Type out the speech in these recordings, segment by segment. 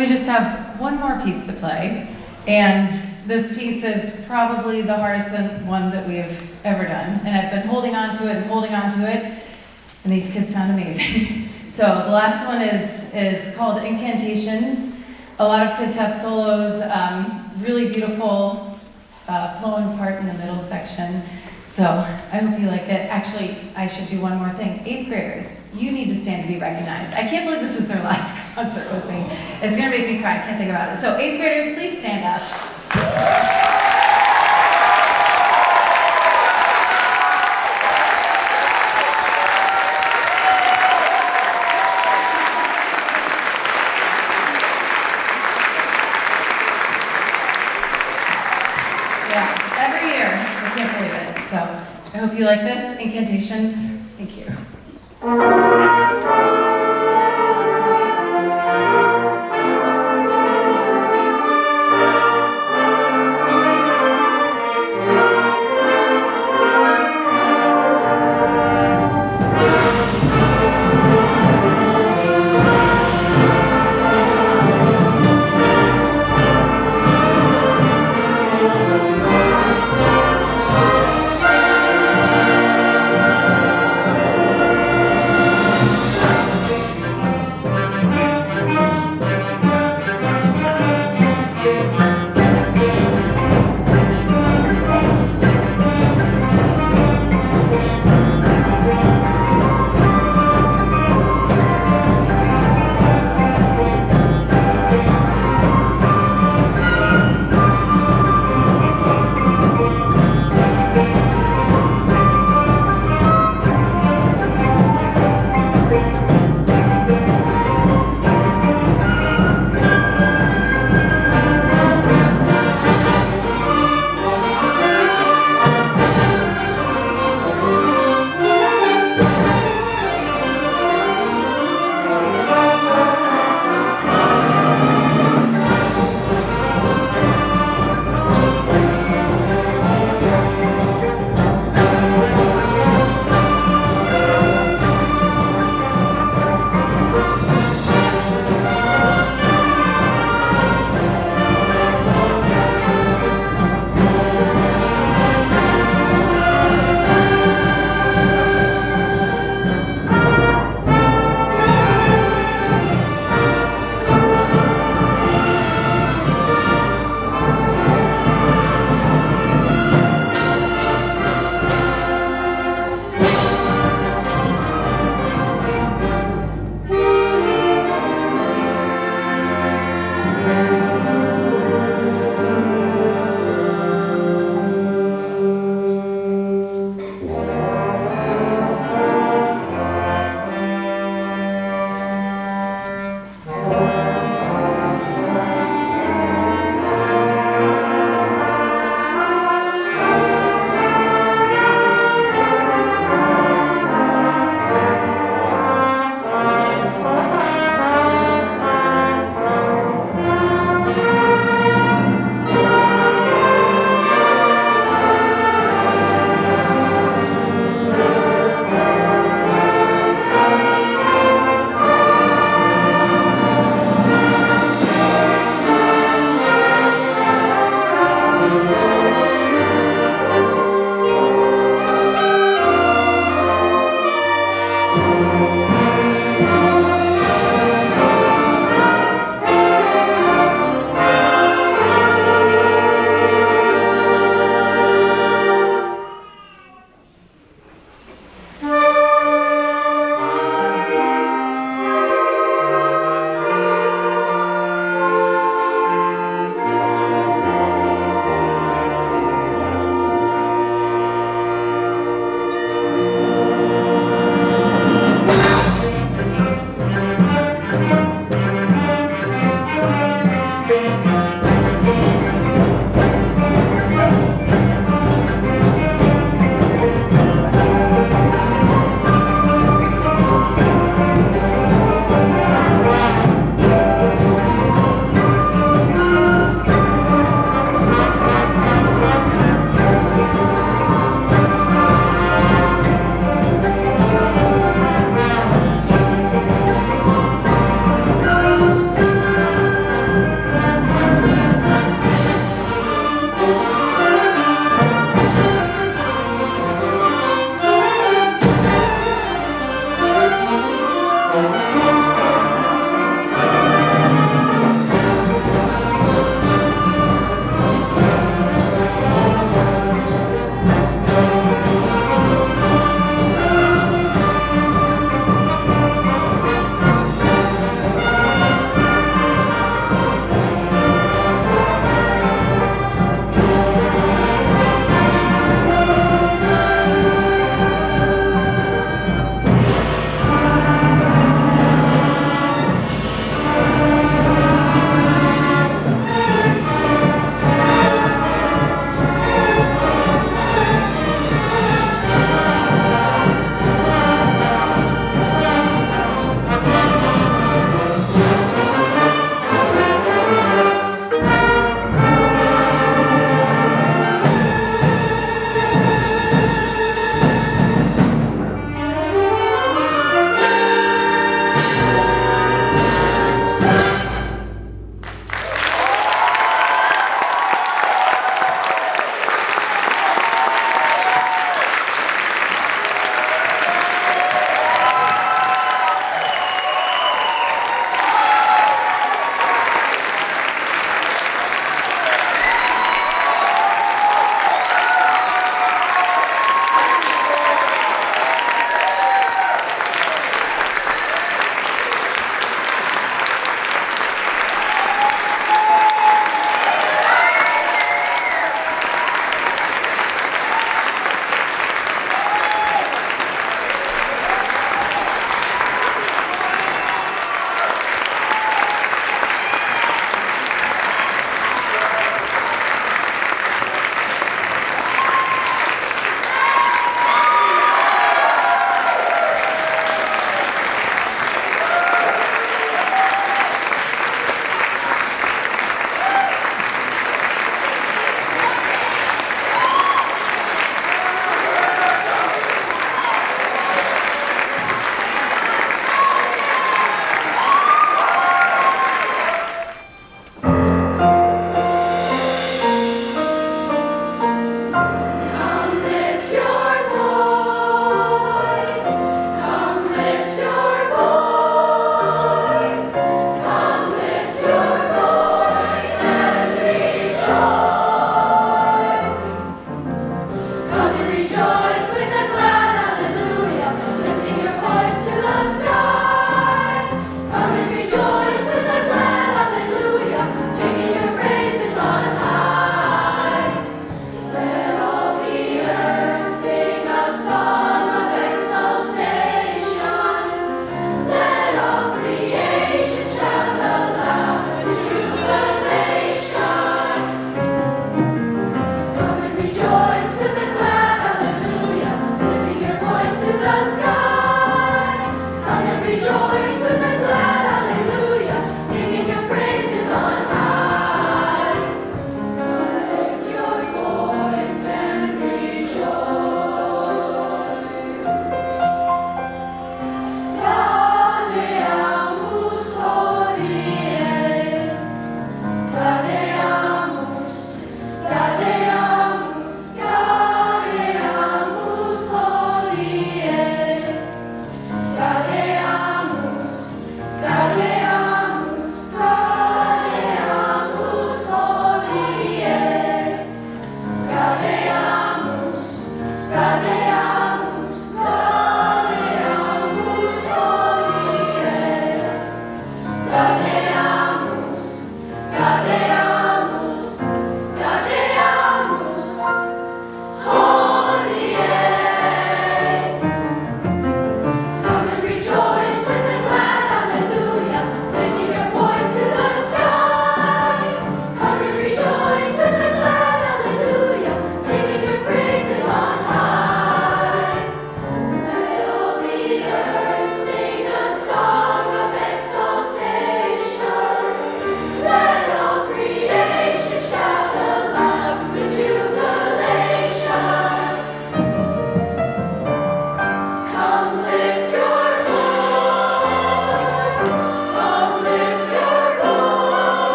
we just have one more piece to play, and this piece is probably the hardest one that we have ever done, and I've been holding on to it and holding on to it, and these kids sound amazing. So the last one is called Incantations. A lot of kids have solos, really beautiful flowing part in the middle section. So I hope you like it. Actually, I should do one more thing. 8th graders, you need to stand to be recognized. I can't believe this is their last concert with me. It's gonna make me cry, I can't think about it. So 8th graders, please stand up. Yeah, every year, I can't believe it. So I hope you like this, Incantations. Thank you.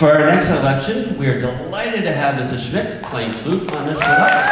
For our next selection, we are delighted to have Mrs. Schmidt playing flute on this with us.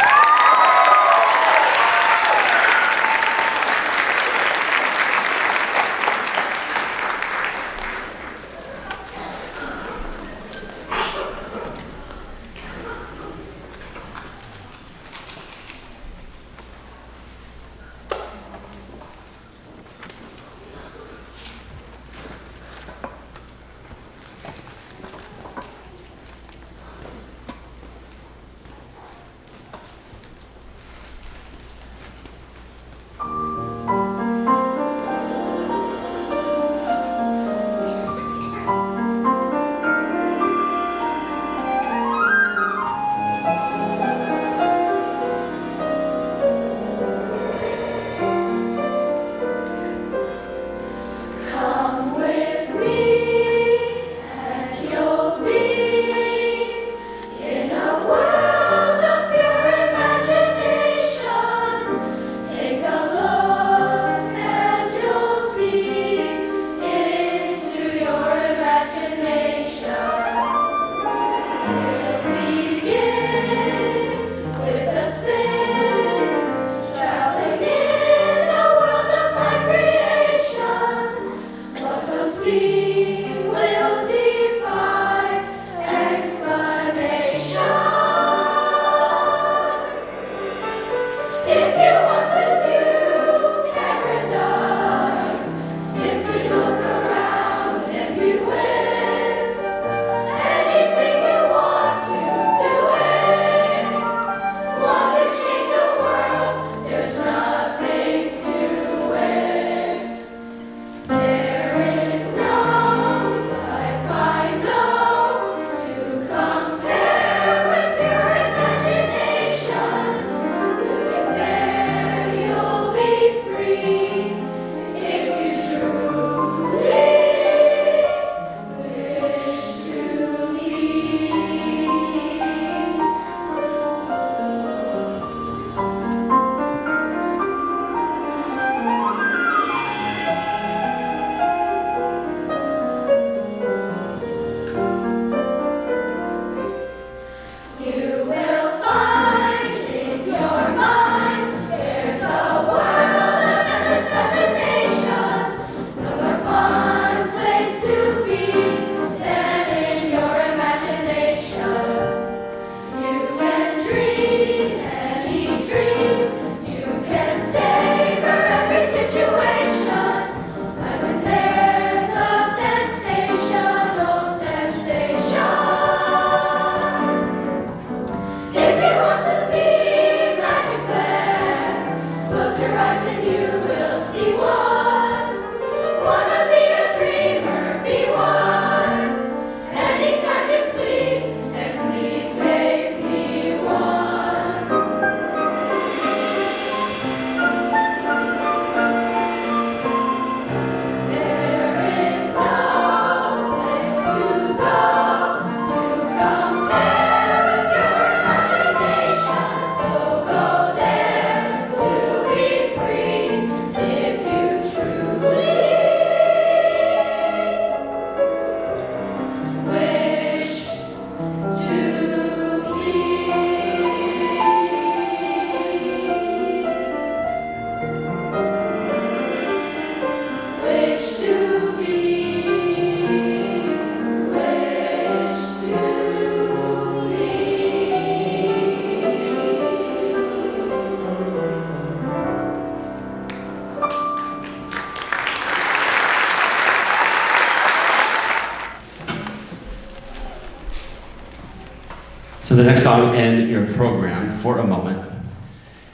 So the next song will end your program for a moment.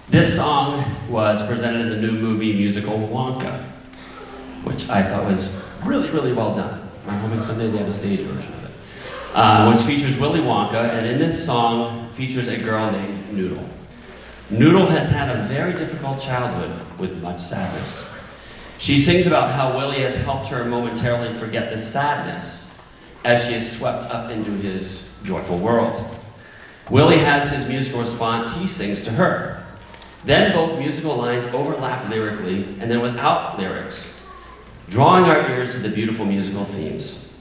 This song was presented in the new movie musical Wonka, which I thought was really, really well done. I'm hoping someday they have a stage version of it. Which features Willy Wonka, and in this song features a girl named Noodle. Noodle has had a very difficult childhood with much sadness. She sings about how Willy has helped her momentarily forget the sadness as she is swept up into his joyful world. Willy has his musical response, he sings to her. Then both musical lines overlap lyrically, and then without lyrics, drawing our ears to the beautiful musical themes.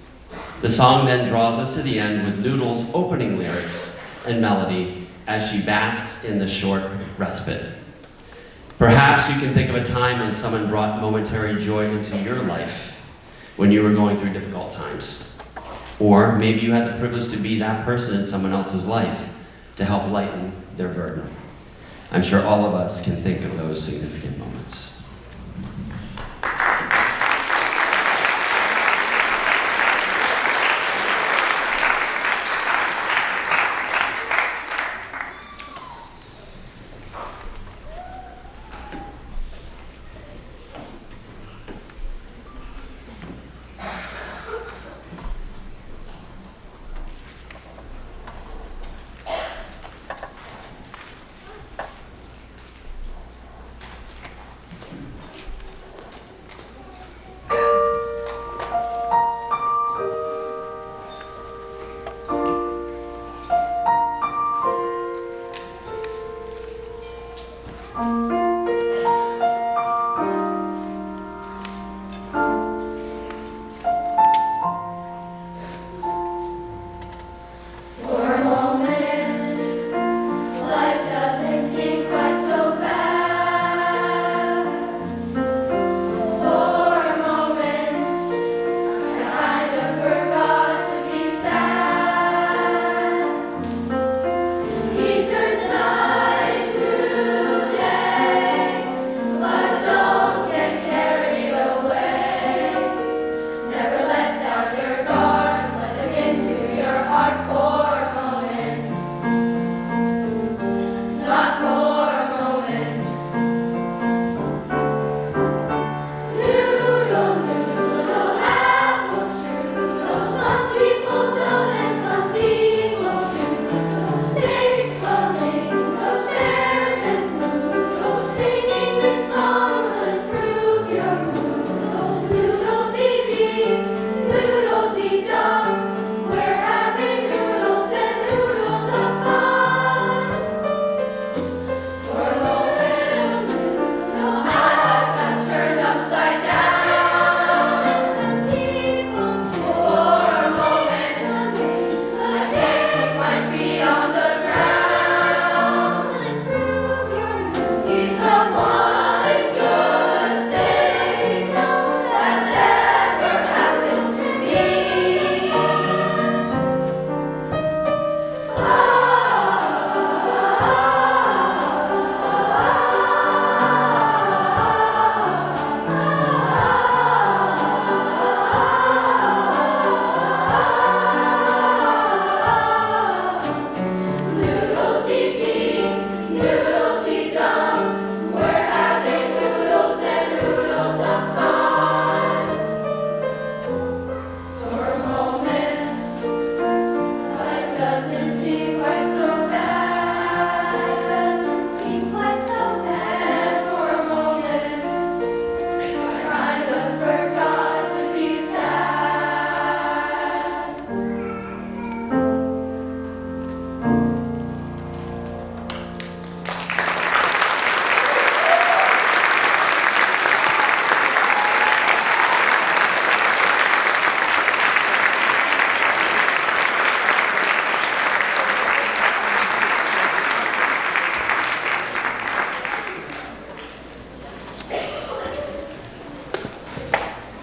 The song then draws us to the end with Noodle's opening lyrics and melody as she basks in the short respite. Perhaps you can think of a time when someone brought momentary joy into your life when you were going through difficult times. Or maybe you had the privilege to be that person in someone else's life to help lighten their burden. I'm sure all of us can think of those significant moments.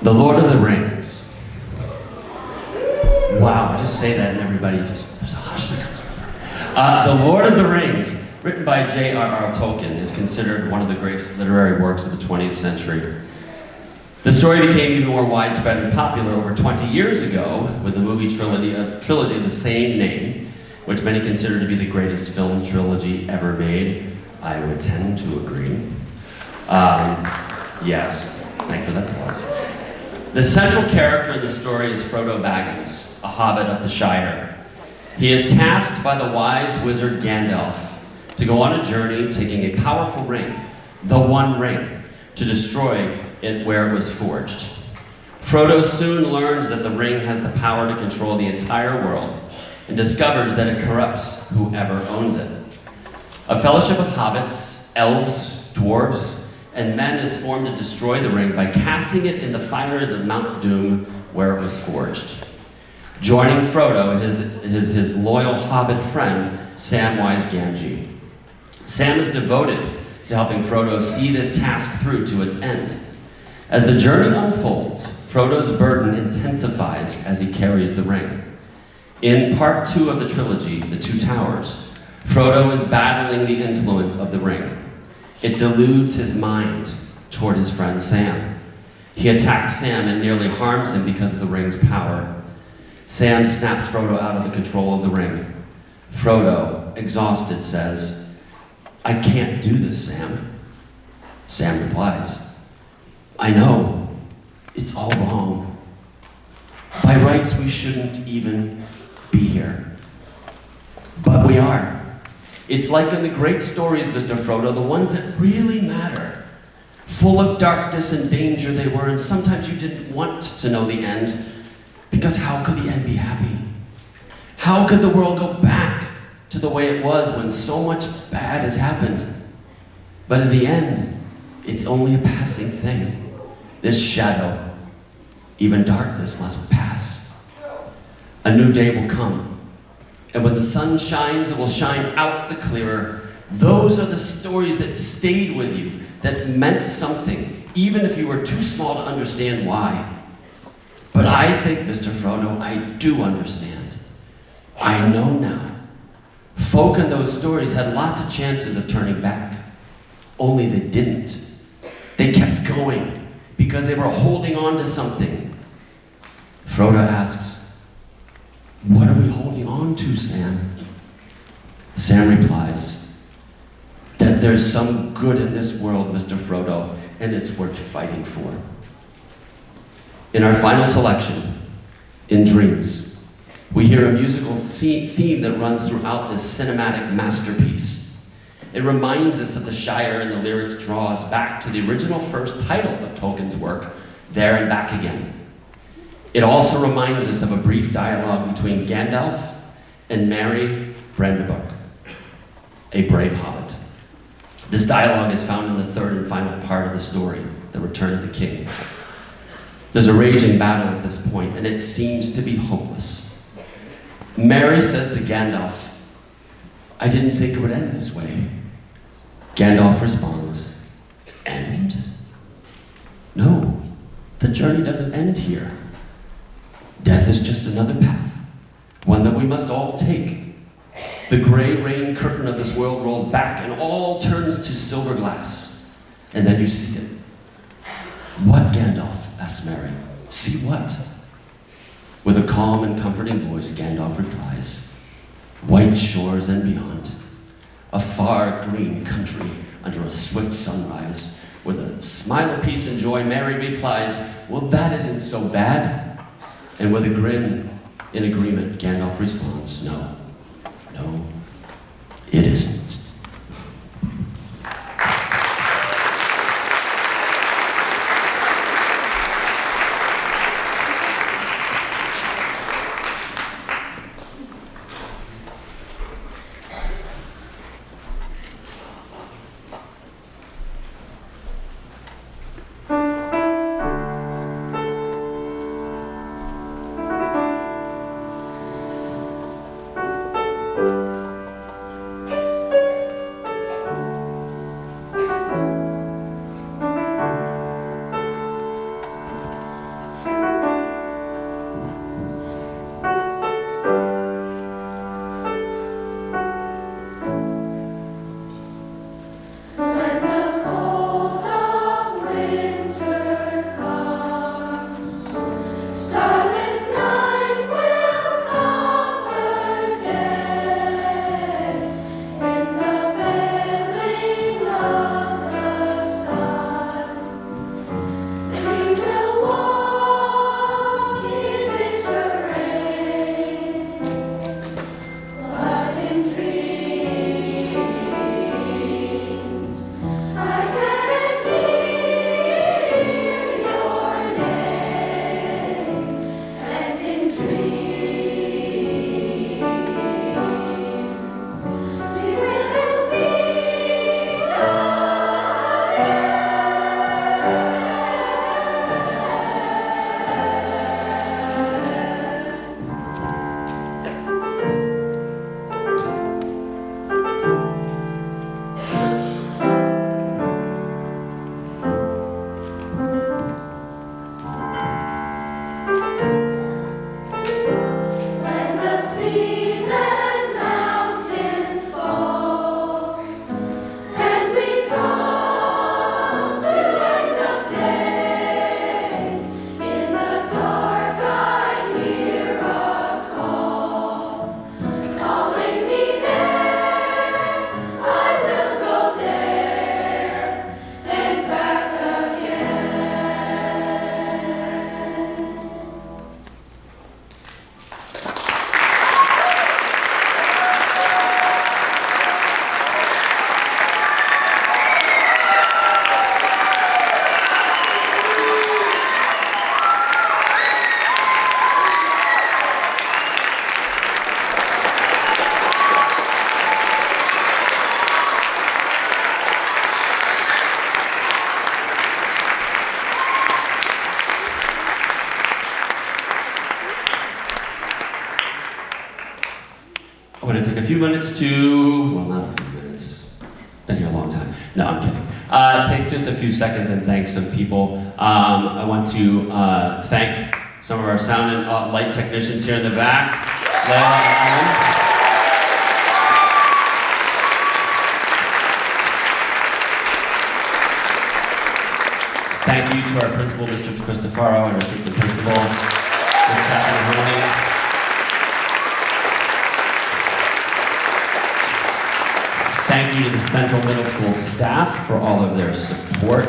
The Lord of the Rings. Wow, I just say that and everybody just, there's a hush that comes over. The Lord of the Rings, written by J.R.R. Tolkien, is considered one of the greatest literary works of the 20th century. The story became even more widespread and popular over 20 years ago with the movie trilogy of the same name, which many consider to be the greatest film trilogy ever made. I would tend to agree. Yes, thank you for that applause. The central character of the story is Frodo Baggins, a hobbit of the Shire. He is tasked by the wise wizard Gandalf to go on a journey taking a powerful ring, the One Ring, to destroy it where it was forged. Frodo soon learns that the ring has the power to control the entire world and discovers that it corrupts whoever owns it. A fellowship of hobbits, elves, dwarves, and men is formed to destroy the ring by casting it in the fires of Mount Doom where it was forged. joining Frodo, his loyal hobbit friend, Samwise Gamgee. Sam is devoted to helping Frodo see this task through to its end. As the journey unfolds, Frodo's burden intensifies as he carries the ring. In part 2 of the trilogy, The Two Towers, Frodo is battling the influence of the ring. It deludes his mind toward his friend Sam. He attacks Sam and nearly harms him because of the ring's power. Sam snaps Frodo out of the control of the ring. Frodo, exhausted, says, "I can't do this, Sam." Sam replies, "I know. It's all wrong. By rights, we shouldn't even be here. But we are. It's like in the great stories, Mr. Frodo, the ones that really matter. Full of darkness and danger they were, and sometimes you didn't want to know the end, because how could the end be happy? How could the world go back to the way it was when so much bad has happened? But in the end, it's only a passing thing. This shadow, even darkness, must pass. A new day will come, and when the sun shines, it will shine out the clearer. Those are the stories that stayed with you, that meant something, even if you were too small to understand why. But I think, Mr. Frodo, I do understand. I know now. Folk in those stories had lots of chances of turning back, only they didn't. They kept going because they were holding on to something." Frodo asks, "What are we holding on to, Sam?" Sam replies, "That there's some good in this world, Mr. Frodo, and it's worth fighting for." In our final selection, In Dreams, we hear a musical theme that runs throughout this cinematic masterpiece. It reminds us of the Shire, and the lyrics draw us back to the original first title of Tolkien's work, There and Back Again. It also reminds us of a brief dialogue between Gandalf and Merry Brandybuck, a brave hobbit. This dialogue is found in the third and final part of the story, The Return of the King. There's a raging battle at this point, and it seems to be hopeless. Merry says to Gandalf, "I didn't think it would end this way." Gandalf responds, "End? No, the journey doesn't end here. Death is just another path, one that we must all take. The gray rain curtain of this world rolls back and all turns to silver glass. And then you see it." "What, Gandalf?" asks Merry. "See what?" With a calm and comforting voice, Gandalf replies, "White shores and beyond, a far green country under a swift sunrise." With a smile of peace and joy, Merry replies, "Well, that isn't so bad." And with a grin in agreement, Gandalf responds, no, it isn't." a few minutes to, well, not a few minutes, been here a long time. No, I'm kidding. Take just a few seconds and thank some people. I want to thank some of our sound and light technicians here in the back. Layla and Ellen. Thank you to our principal, Mr. Cristofaro, and our assistant principal, Ms. Catherine Mahoney. Thank you to the Central Middle School staff for all of their support.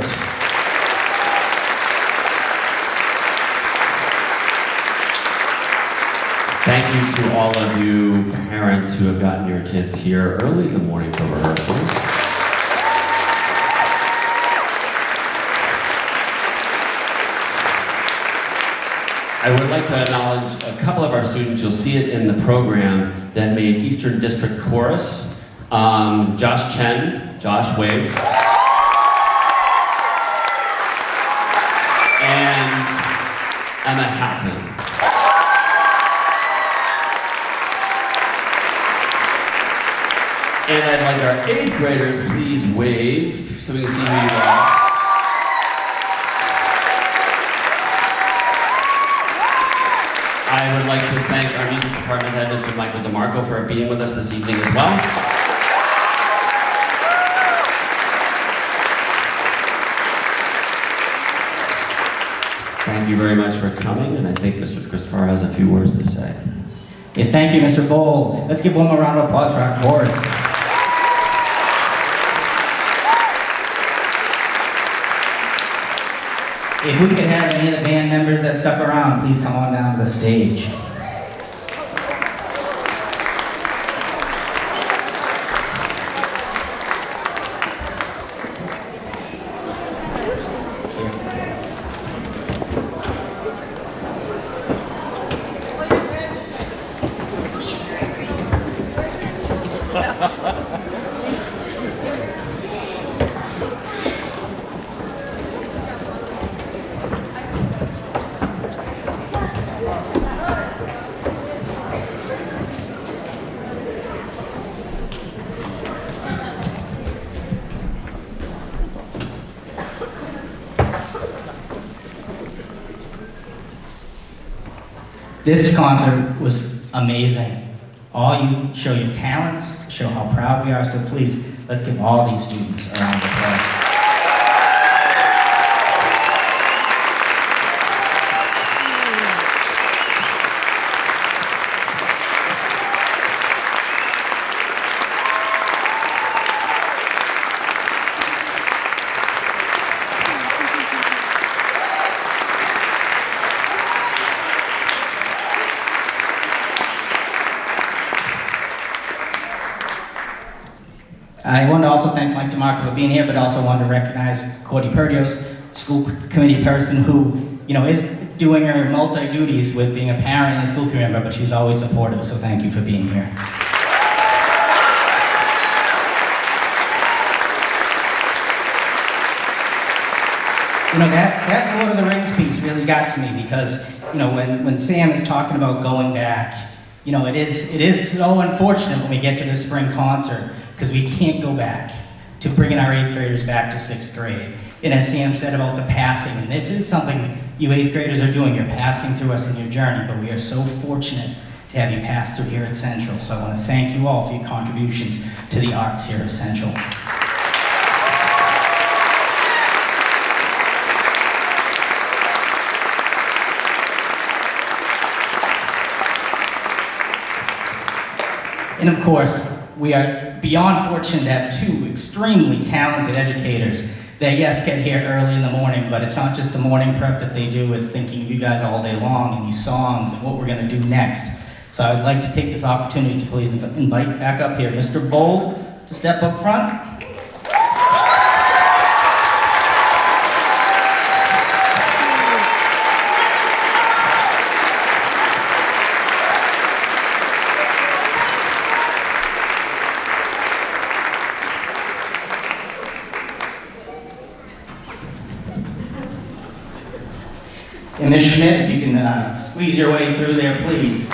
Thank you to all of you parents who have gotten your kids here early in the morning for rehearsals. I would like to acknowledge a couple of our students, you'll see it in the program, that made Eastern District Chorus. Josh Chen, Josh Wave. And Emma Hackman. And I'd like our 8th graders, please wave so we can see who you are. I would like to thank our music department head, Mr. Michael DeMarco, for being with us this evening as well. Thank you very much for coming, and I think Mr. Cristofaro has a few words to say. Yes, thank you, Mr. Bowl. Let's give one more round of applause for our chorus. If we could have any of the band members that stuck around, please come on down to the stage. This concert was amazing. All you show your talents, show how proud we are, so please, let's give all these students a round of applause. I want to also thank Mike DeMarco for being here, but also want to recognize Cordy Perdios, school committee person who, is doing her multi-duties with being a parent and a school committee member, but she's always supportive, so thank you for being here. That Lord of the Rings piece really got to me because, when Sam is talking about going back, it is so unfortunate when we get to the spring concert because we can't go back to bringing our 8th graders back to 6th grade. And as Sam said about the passing, and this is something you 8th graders are doing, you're passing through us in your journey, but we are so fortunate to have you pass through here at Central. So I want to thank you all for your contributions to the arts here at Central. And of course, we are beyond fortunate to have 2 extremely talented educators that, yes, get here early in the morning, but it's not just the morning prep that they do, it's thinking of you guys all day long and these songs and what we're going to do next. So I would like to take this opportunity to please invite back up here Mr. Bold to step up front. And Ms. Schmidt, if you can squeeze your way through there, please.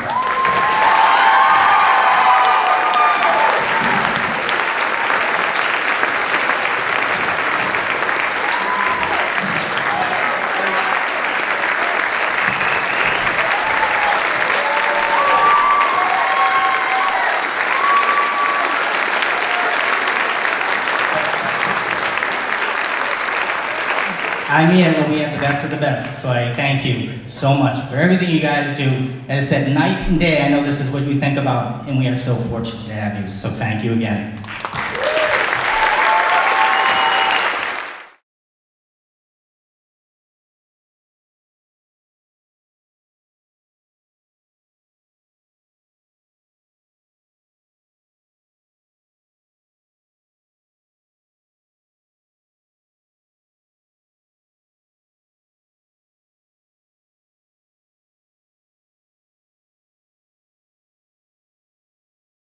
I mean it when we have the best of the best. So I thank you so much for everything you guys do. As I said, night and day, I know this is what you think about, and we are so fortunate to have you. So thank you again.